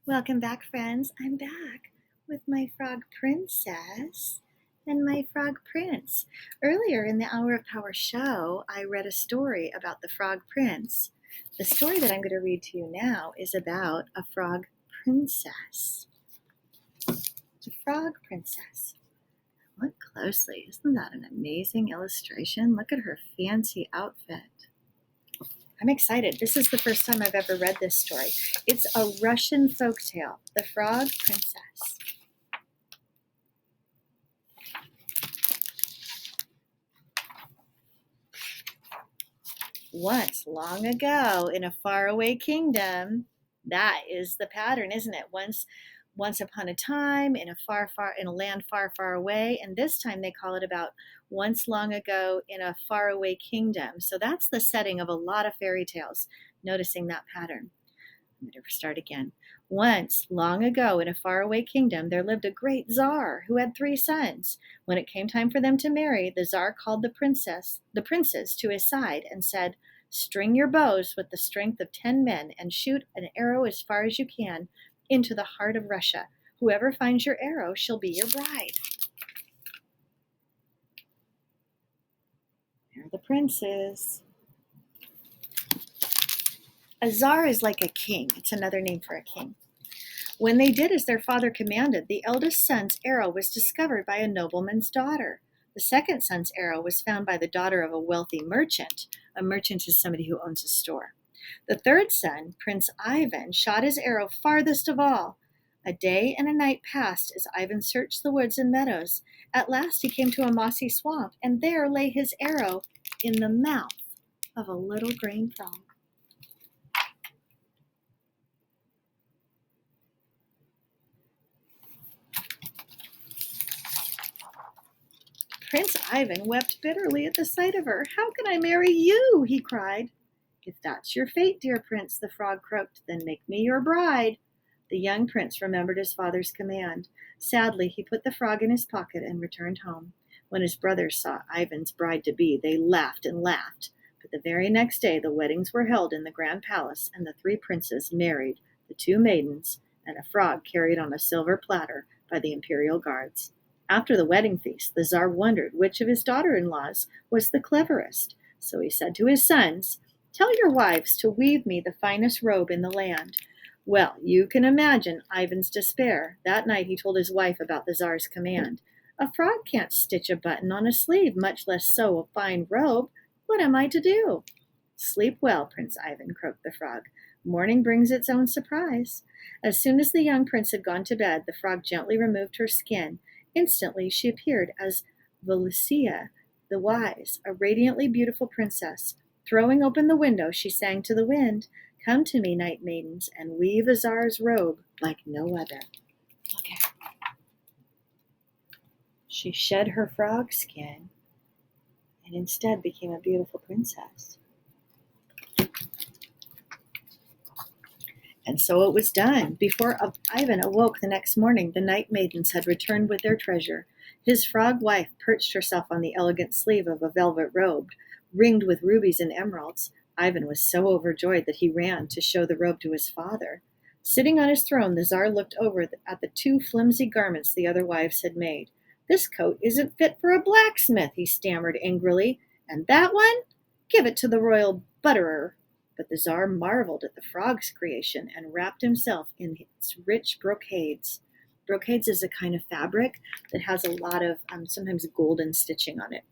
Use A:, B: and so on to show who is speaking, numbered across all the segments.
A: Welcome back, friends. I'm back with my frog princess and my frog prince. Earlier in the Hour of Power show, I read a story about the frog prince. The story that I'm going to read to you now is about a frog princess. The frog princess. Look closely. Isn't that an amazing illustration? Look at her fancy outfit. I'm excited. This is the first time I've ever read this story. It's a Russian folktale, The Frog Princess. Once, long ago, in a faraway kingdom, that is the pattern, isn't it? Once upon a time, in a land far, far away, and this time they call it about once long ago in a faraway kingdom. So that's the setting of a lot of fairy tales, noticing that pattern. I'm going to start again. Once, long ago, in a faraway kingdom, there lived a great Tsar who had 3 sons. When it came time for them to marry, the Tsar called the princes to his side and said, "String your bows with the strength of 10 men and shoot an arrow as far as you can into the heart of Russia. Whoever finds your arrow shall be your bride." There are the princes. A Tsar is like a king. It's another name for a king. When they did as their father commanded, the eldest son's arrow was discovered by a nobleman's daughter. The second son's arrow was found by the daughter of a wealthy merchant. A merchant is somebody who owns a store. The third son, Prince Ivan, shot his arrow farthest of all. A day and a night passed as Ivan searched the woods and meadows. At last he came to a mossy swamp, and there lay his arrow in the mouth of a little green frog. Prince Ivan wept bitterly at the sight of her. "How can I marry you?" he cried. "If that's your fate, dear prince," the frog croaked, "then make me your bride." The young prince remembered his father's command. Sadly, he put the frog in his pocket and returned home. When his brothers saw Ivan's bride-to-be, they laughed and laughed. But the very next day, the weddings were held in the grand palace, and the 3 princes married the 2 maidens and a frog carried on a silver platter by the imperial guards. After the wedding feast, the Tsar wondered which of his daughter-in-laws was the cleverest. So he said to his sons, "Tell your wives to weave me the finest robe in the land." Well, you can imagine Ivan's despair. That night he told his wife about the Tsar's command. "A frog can't stitch a button on a sleeve, much less sew a fine robe. What am I to do?" "Sleep well, Prince Ivan," croaked the frog. "Morning brings its own surprise." As soon as the young prince had gone to bed, the frog gently removed her skin. Instantly she appeared as Valicia the Wise, a radiantly beautiful princess. Throwing open the window, she sang to the wind, "Come to me, night maidens, and weave a Tsar's robe like no other." Look at her. She shed her frog skin and instead became a beautiful princess. And so it was done. Before Ivan awoke the next morning, the night maidens had returned with their treasure. His frog wife perched herself on the elegant sleeve of a velvet robe, ringed with rubies and emeralds. Ivan was so overjoyed that he ran to show the robe to his father. Sitting on his throne, the Tsar looked over at the 2 flimsy garments the other wives had made. "This coat isn't fit for a blacksmith," he stammered angrily. "And that one? Give it to the royal butterer." But the Tsar marveled at the frog's creation and wrapped himself in its rich brocades. Brocades is a kind of fabric that has a lot of sometimes golden stitching on it.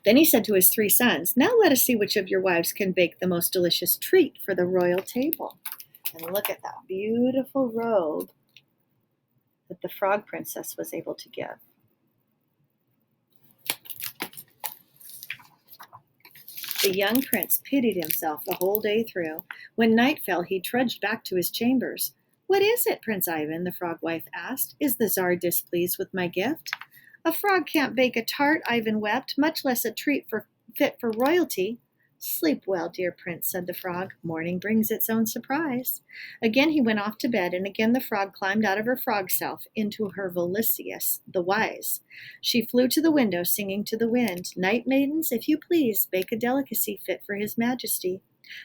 A: Then he said to his 3 sons, "Now let us see which of your wives can bake the most delicious treat for the royal table." And look at that beautiful robe that the frog princess was able to give. The young prince pitied himself the whole day through. When night fell, he trudged back to his chambers. "What is it, Prince Ivan?" the frog wife asked. "Is the Tsar displeased with my gift?" "A frog can't bake a tart," Ivan wept, "much less a treat fit for royalty." "Sleep well, dear prince," said the frog. "Morning brings its own surprise." Again he went off to bed, and again the frog climbed out of her frog self into her Valicius the Wise. She flew to the window, singing to the wind, "Night maidens, if you please, bake a delicacy fit for his majesty."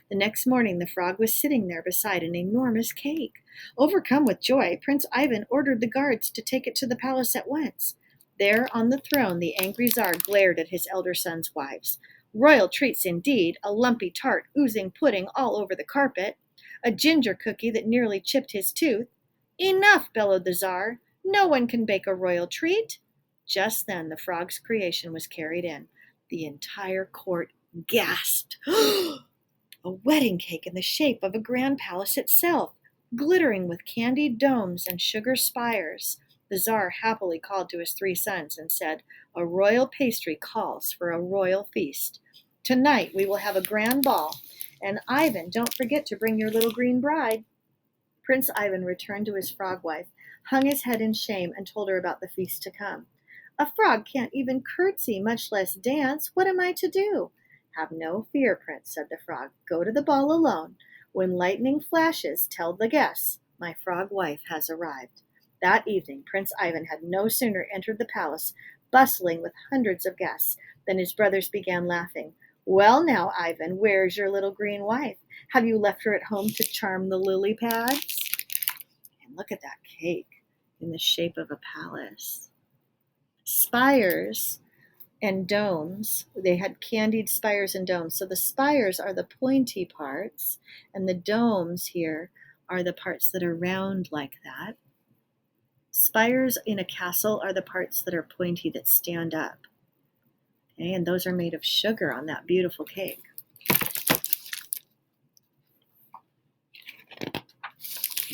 A: The next morning, the frog was sitting there beside an enormous cake. Overcome with joy, Prince Ivan ordered the guards to take it to the palace at once. There on the throne, the angry Tsar glared at his elder son's wives. Royal treats indeed, a lumpy tart oozing pudding all over the carpet, a ginger cookie that nearly chipped his tooth. Enough, bellowed the Tsar. No one can bake a royal treat. Just then the frog's creation was carried in. The entire court gasped. A wedding cake in the shape of a grand palace itself, glittering with candied domes and sugar spires. The Tsar happily called to his 3 sons and said, "A royal pastry calls for a royal feast. Tonight we will have a grand ball, and Ivan, don't forget to bring your little green bride." Prince Ivan returned to his frog wife, hung his head in shame, and told her about the feast to come. "A frog can't even curtsy, much less dance. What am I to do?" "Have no fear, Prince," said the frog. "Go to the ball alone. When lightning flashes, tell the guests, my frog wife has arrived." That evening, Prince Ivan had no sooner entered the palace, bustling with hundreds of guests, than his brothers began laughing. "Well now, Ivan, where's your little green wife? Have you left her at home to charm the lily pads?" And look at that cake in the shape of a palace. Spires and domes, they had candied spires and domes. So the spires are the pointy parts, and the domes here are the parts that are round like that. Spires in a castle are the parts that are pointy that stand up. Okay, and those are made of sugar on that beautiful cake.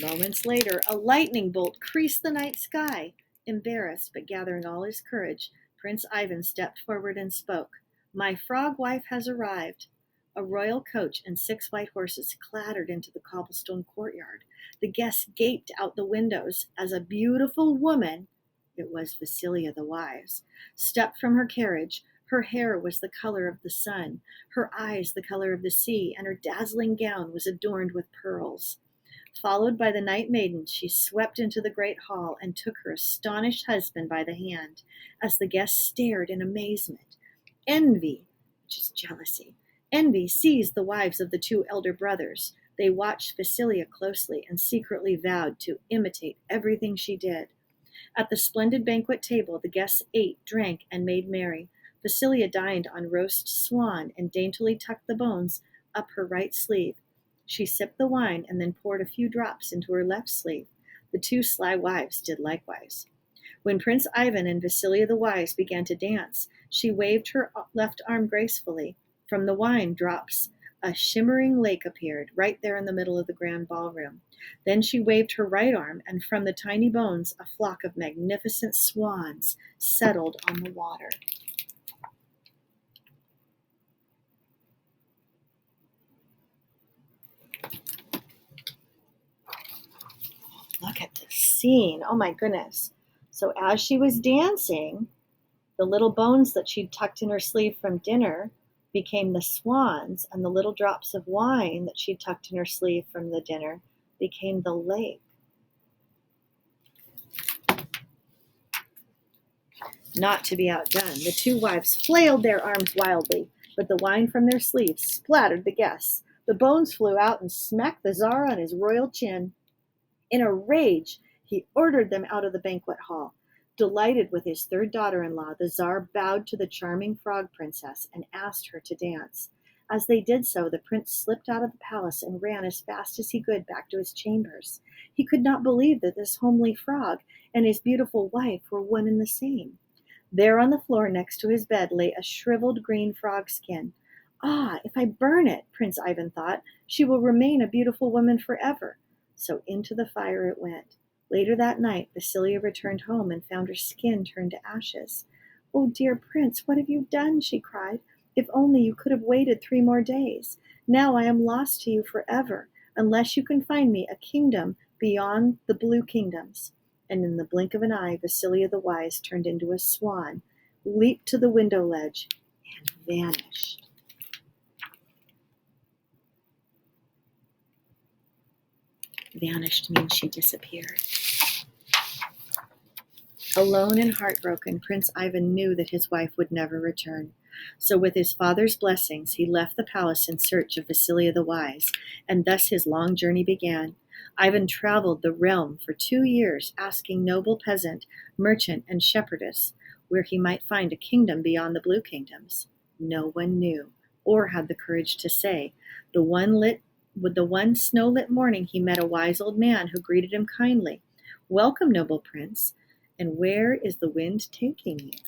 A: Moments later, a lightning bolt creased the night sky. Embarrassed, but gathering all his courage, Prince Ivan stepped forward and spoke. "My frog wife has arrived." A royal coach and 6 white horses clattered into the cobblestone courtyard. The guests gaped out the windows as a beautiful woman, it was Vasilia the Wise, stepped from her carriage. Her hair was the color of the sun, her eyes the color of the sea, and her dazzling gown was adorned with pearls. Followed by the Night Maiden, she swept into the great hall and took her astonished husband by the hand, as the guests stared in amazement. Envy, which is jealousy, envy seized the wives of the 2 elder brothers. They watched Vasilia closely and secretly vowed to imitate everything she did. At the splendid banquet table, the guests ate, drank, and made merry. Vasilia dined on roast swan and daintily tucked the bones up her right sleeve. She sipped the wine and then poured a few drops into her left sleeve. The 2 sly wives did likewise. When Prince Ivan and Vasilia the Wise began to dance, she waved her left arm gracefully. From the wine drops, a shimmering lake appeared right there in the middle of the grand ballroom. Then she waved her right arm, and from the tiny bones, a flock of magnificent swans settled on the water. Look at this scene. Oh my goodness. So as she was dancing, the little bones that she'd tucked in her sleeve from dinner became the swans, and the little drops of wine that she'd tucked in her sleeve from the dinner became the lake. Not to be outdone, the 2 wives flailed their arms wildly, but the wine from their sleeves splattered the guests. The bones flew out and smacked the Tsar on his royal chin. In a rage, he ordered them out of the banquet hall. Delighted with his 3rd daughter-in-law, the Tsar bowed to the charming frog princess and asked her to dance. As they did so, the prince slipped out of the palace and ran as fast as he could back to his chambers. He could not believe that this homely frog and his beautiful wife were one and the same. There on the floor next to his bed lay a shriveled green frog skin. "Ah, if I burn it," Prince Ivan thought, "she will remain a beautiful woman forever." So into the fire it went. Later that night, Vasilia returned home and found her skin turned to ashes. "Oh, dear prince, what have you done?" she cried. "If only you could have waited 3 more days. Now I am lost to you forever, unless you can find me a kingdom beyond the blue kingdoms." And in the blink of an eye, Vasilia the Wise turned into a swan, leaped to the window ledge, and vanished. Vanished means she disappeared. Alone and heartbroken, Prince Ivan knew that his wife would never return. So with his father's blessings, he left the palace in search of Vasilia the Wise, and thus his long journey began. Ivan traveled the realm for 2 years, asking noble peasant, merchant, and shepherdess where he might find a kingdom beyond the blue kingdoms. No one knew, or had the courage to say. With the one snow-lit morning, he met a wise old man who greeted him kindly. "Welcome, noble prince, and where is the wind taking you?"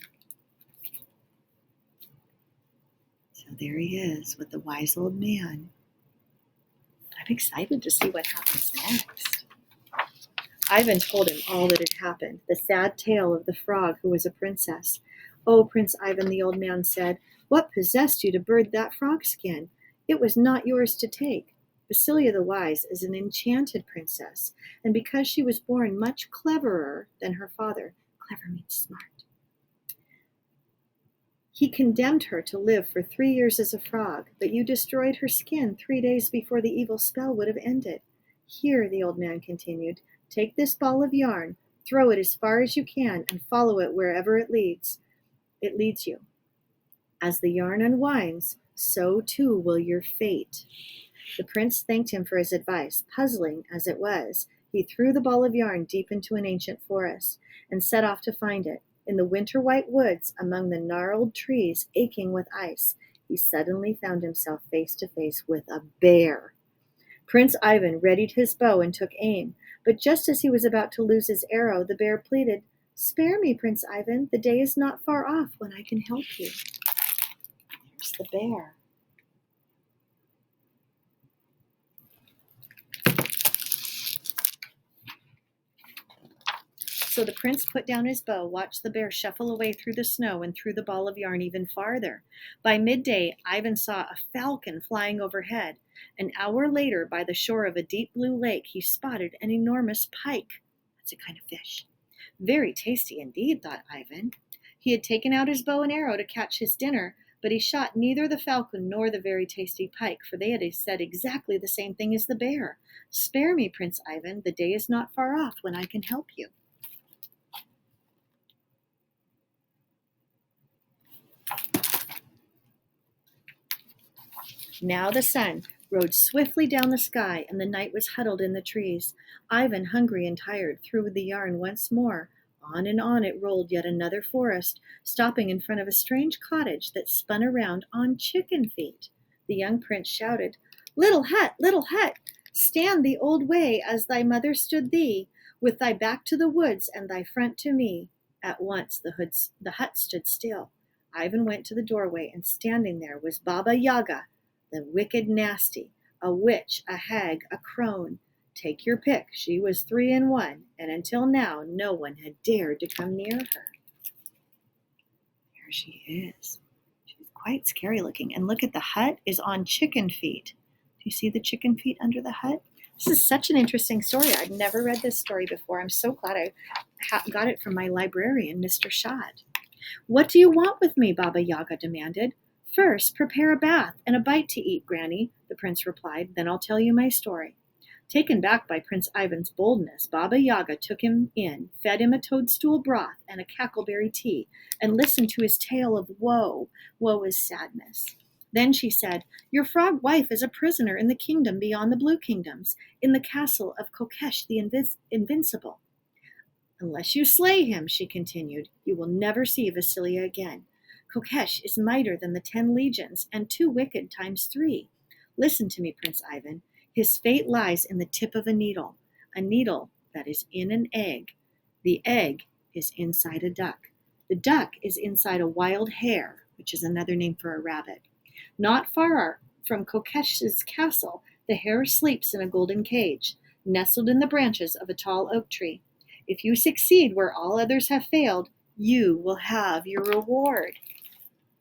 A: So there he is with the wise old man. I'm excited to see what happens next. Ivan told him all that had happened, the sad tale of the frog who was a princess. "Oh, Prince Ivan," the old man said, "what possessed you to bird that frog skin? It was not yours to take. Vasilia the Wise is an enchanted princess, and because she was born much cleverer than her father — clever means smart — he condemned her to live for 3 years as a frog, but you destroyed her skin 3 days before the evil spell would have ended. Here," the old man continued, "take this ball of yarn, throw it as far as you can, and follow it wherever it leads you. As the yarn unwinds, so too will your fate." The prince thanked him for his advice. Puzzling as it was, he threw the ball of yarn deep into an ancient forest and set off to find it. In the winter-white woods, among the gnarled trees aching with ice, he suddenly found himself face to face with a bear. Prince Ivan readied his bow and took aim, but just as he was about to lose his arrow, the bear pleaded, "Spare me, Prince Ivan. The day is not far off when I can help you." There's the bear. So the prince put down his bow, watched the bear shuffle away through the snow, and threw the ball of yarn even farther. By midday, Ivan saw a falcon flying overhead. An hour later, by the shore of a deep blue lake, he spotted an enormous pike. That's a kind of fish. Very tasty indeed, thought Ivan. He had taken out his bow and arrow to catch his dinner, but he shot neither the falcon nor the very tasty pike, for they had said exactly the same thing as the bear. "Spare me, Prince Ivan. The day is not far off when I can help you." Now the sun rode swiftly down the sky, and the night was huddled in the trees. Ivan, hungry and tired, threw the yarn once more. On and on it rolled yet another forest, stopping in front of a strange cottage that spun around on chicken feet. The young prince shouted, little hut, stand the old way as thy mother stood thee, with thy back to the woods and thy front to me." At once the hut stood still. Ivan went to the doorway, and standing there was Baba Yaga, the wicked nasty, a witch, a hag, a crone. Take your pick. She was 3 in 1, and until now no one had dared to come near her. There she is. She's quite scary looking. And look at the hut is on chicken feet. Do you see the chicken feet under the hut? This is such an interesting story. I've never read this story before. I'm so glad I got it from my librarian, Mr. Schott. "What do you want with me?" Baba Yaga demanded. "First, prepare a bath and a bite to eat, Granny," the prince replied. "Then I'll tell you my story." Taken back by Prince Ivan's boldness, Baba Yaga took him in, fed him a toadstool broth and a cackleberry tea, and listened to his tale of woe. Woe is sadness. Then she said, "Your frog wife is a prisoner in the kingdom beyond the blue kingdoms, in the castle of Kokesh the Invincible. Unless you slay him," she continued, "you will never see Vasilia again. Kokesh is mightier than the 10 legions, and too wicked times 3. Listen to me, Prince Ivan. His fate lies in the tip of a needle that is in an egg. The egg is inside a duck. The duck is inside a wild hare, which is another name for a rabbit. Not far from Kokesh's castle, the hare sleeps in a golden cage, nestled in the branches of a tall oak tree. If you succeed where all others have failed, you will have your reward."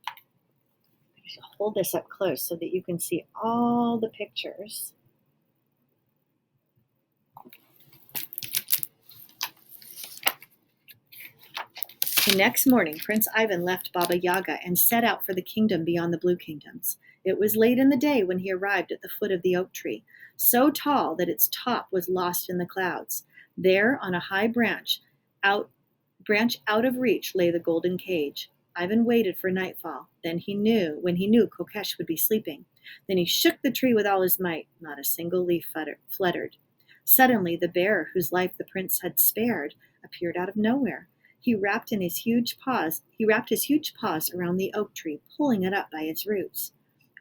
A: I should hold this up close so that you can see all the pictures. The next morning, Prince Ivan left Baba Yaga and set out for the kingdom beyond the blue kingdoms. It was late in the day when he arrived at the foot of the oak tree, so tall that its top was lost in the clouds. There, on a high branch out of reach, lay the golden cage. Ivan waited for nightfall. When he knew Kokesh would be sleeping. Then he shook the tree with all his might. Not a single leaf fluttered. Suddenly, the bear, whose life the prince had spared, appeared out of nowhere. He wrapped his huge paws around the oak tree, pulling it up by its roots.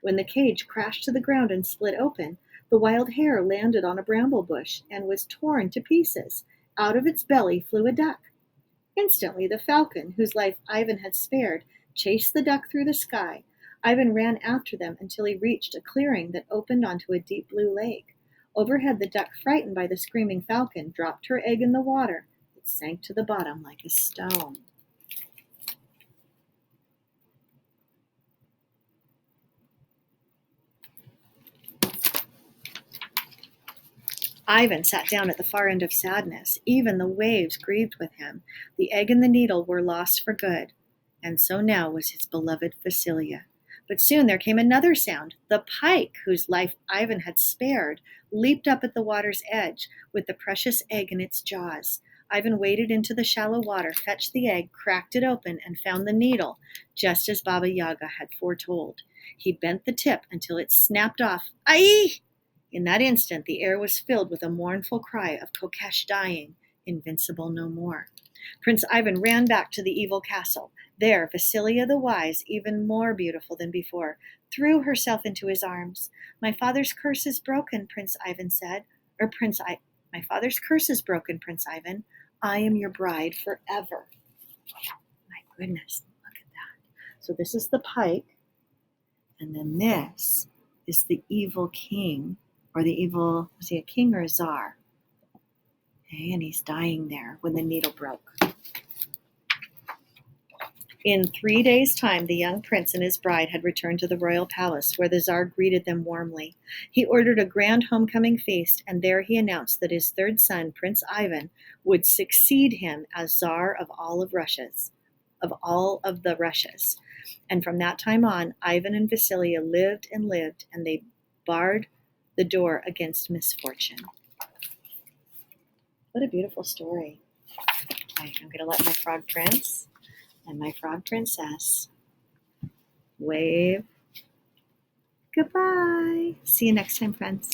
A: When the cage crashed to the ground and split open, the wild hare landed on a bramble bush and was torn to pieces. Out of its belly flew a duck. Instantly, the falcon, whose life Ivan had spared, chased the duck through the sky. Ivan ran after them until he reached a clearing that opened onto a deep blue lake. Overhead, the duck, frightened by the screaming falcon, dropped her egg in the water. It sank to the bottom like a stone. Ivan sat down at the far end of sadness. Even the waves grieved with him. The egg and the needle were lost for good, and so now was his beloved Vasilia. But soon there came another sound. The pike, whose life Ivan had spared, leaped up at the water's edge with the precious egg in its jaws. Ivan waded into the shallow water, fetched the egg, cracked it open, and found the needle, just as Baba Yaga had foretold. He bent the tip until it snapped off. Aye! In that instant, the air was filled with a mournful cry of Kokesh dying, invincible no more. Prince Ivan ran back to the evil castle. There, Vasilia the Wise, even more beautiful than before, threw herself into his arms. My father's curse is broken, Prince Ivan said. My father's curse is broken, Prince Ivan. I am your bride forever. My goodness, look at that. So this is the pike, and then this is the evil king, or the evil, was he a king or a czar? Okay, and he's dying there when the needle broke. In 3 days' time, the young prince and his bride had returned to the royal palace, where the Tsar greeted them warmly. He ordered a grand homecoming feast, and there he announced that his third son, Prince Ivan, would succeed him as Tsar of all of the Russias. And from that time on, Ivan and Vasilia lived, and they barred the door against misfortune. What a beautiful story. Okay, I'm going to let my frog prince and my frog princess wave goodbye. See you next time, friends.